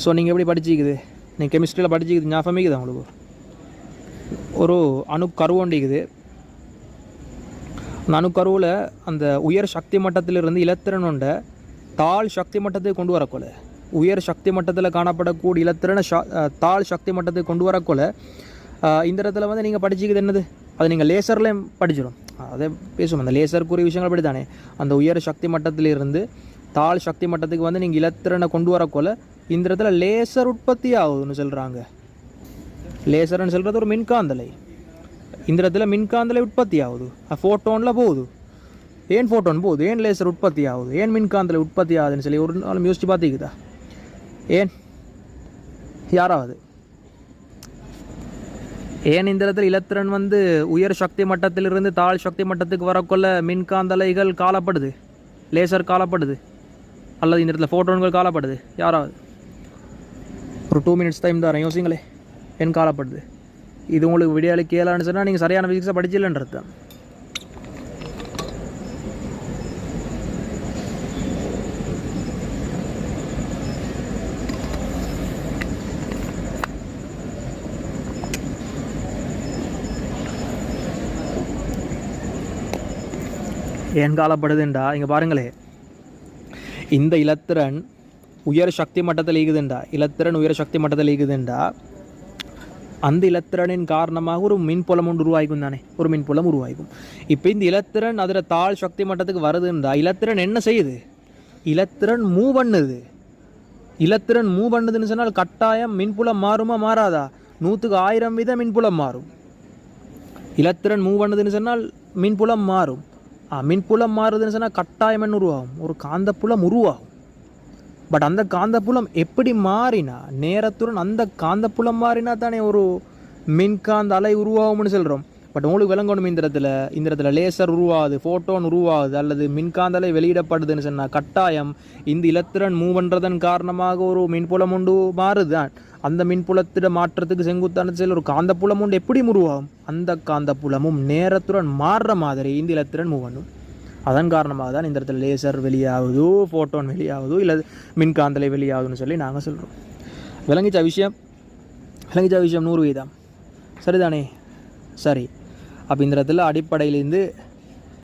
So நீங்கள் எப்படி படிச்சிக்குது, நீங்கள் கெமிஸ்ட்ரியில் படிச்சிக்குது ஞாபகமிக்குது உங்களுக்கு. ஒரு அணுக்கருவண்டிக்குது. அந்த அணுக்கருவில் அந்த உயர் சக்தி மட்டத்திலிருந்து இலத்திரனோண்ட தாழ் சக்தி மட்டத்தை கொண்டு வரக்கொள்ள, உயர் சக்தி மட்டத்தில் காணப்படக்கூடிய இலத்திரனை தாழ் சக்தி மட்டத்தை கொண்டு வரக்கொள்ள இந்த இடத்துல வந்து நீங்கள் படிச்சிக்குது என்னது, அது நீங்கள் லேசர்லேயும் படிச்சிடும். அதை பேசுவோம், அந்த லேசருக்குரிய விஷயங்கள் அப்படி தானே. அந்த உயர் சக்தி மட்டத்திலிருந்து தாழ் சக்தி மட்டத்துக்கு வந்து நீங்கள் இலத்திரனை கொண்டு வரக்கொள்ள இந்த இடத்துல லேசர் உற்பத்தி ஆகுதுன்னு சொல்கிறாங்க. லேசர்னு சொல்கிறது ஒரு மின்காந்தலை. இந்த இடத்துல மின்காந்தலை உற்பத்தி ஆகுது, ஃபோட்டோனில் போகுது. ஏன் ஃபோட்டோன் போகுது, ஏன் லேசர் உற்பத்தி ஆகுது, ஏன் மின்காந்தலை உற்பத்தி ஆகுதுன்னு சொல்லி ஒரு நாள் யோசிச்சு பார்த்திக்குதா? ஏன் யாராவது ஏன் இந்த இடத்துல இலத்திரன் வந்து உயர் சக்தி மட்டத்திலிருந்து தாழ் சக்தி மட்டத்துக்கு வரக்கொள்ள மின்காந்தலைகள் காலப்படுது, லேசர் காலப்படுது, அல்லது இந்த இடத்துல ஃபோட்டோன்கள் காலப்படுது? யாராவது ஒரு 2 minutes டைம் தரேன், யோசிங்களே. ஏன் காலப்படுது? இது உங்களுக்கு விடியாலி கேளான்னு சொன்னால் நீங்கள் சரியான ஃபிசிக்ஸை படிச்சிடலன்றது தான். ஏன் காலப்படுதுண்டா இங்கே பாருங்களே, இந்த இலத்திரன் உயர் சக்தி மட்டத்தில் ஈகுதுண்டா, இலத்திரன் உயர் சக்தி மட்டத்தில் ஈகுதுண்டா, அந்த இலத்திரனின் காரணமாக ஒரு மின்புலம் ஒன்று உருவாகும் தானே, ஒரு மின்புலம் உருவாகும். இப்போ இந்த இலத்திரன் அதில் தாழ் சக்தி மட்டத்துக்கு வருதுண்டா, இலத்திரன் என்ன செய்யுது? இலத்திரன் மூவ் பண்ணுது. இலத்திரன் மூவ் பண்ணுதுன்னு சொன்னால் கட்டாயம் மின்புலம் மாறுமா மாறாதா? 100க்கு 1000 வீதம் மின்புலம் மாறும். இலத்திரன் மூவ் பண்ணுதுன்னு சொன்னால் மின்புலம் மாறும். மின்புலம் மாறுதுன்னு சொன்னால் கட்டாயம் என்ன உருவாகும்? ஒரு காந்தப்புலம் உருவாகும். பட் அந்த காந்தப்புலம் எப்படி மாறினா, நேரத்துடன் அந்த காந்தப்புலம் மாறினா தானே ஒரு மின்காந்த அலை உருவாகும்னு சொல்கிறோம். பட் உங்களுக்கு விளங்கணும், இந்த இடத்துல லேசர் உருவாகுது, ஃபோட்டோன் உருவாகுது, அல்லது மின்காந்த அலை வெளியிடப்படுதுன்னு சொன்னால் கட்டாயம் இந்த இலத்திரன் மூவ் பண்ணுறதன் காரணமாக ஒரு மின்புலம் உண்டு மாறுதான். அந்த மின்புலத்திட மாற்றத்துக்கு செங்குத்தான செயல் ஒரு காந்தப்புலம் உண்டு எப்படி உருவாகும்? அந்த காந்தப்புலமும் நேரத்துடன் மாறுற மாதிரி இந்த இலத்திரன் மூவ் பண்ணும். அதன் காரணமாக தான் இந்த இடத்துல லேசர் வெளியாகுதோ, ஃபோட்டோன் வெளியாகுதோ, இல்லை மின்காந்தலை வெளியாகுதுன்னு சொல்லி நாங்கள் சொல்கிறோம். விளங்கிச்சா விஷயம்? 100 வீதம் சரிதானே? சரி. அப்போ இந்த இடத்துல அடிப்படையிலேருந்து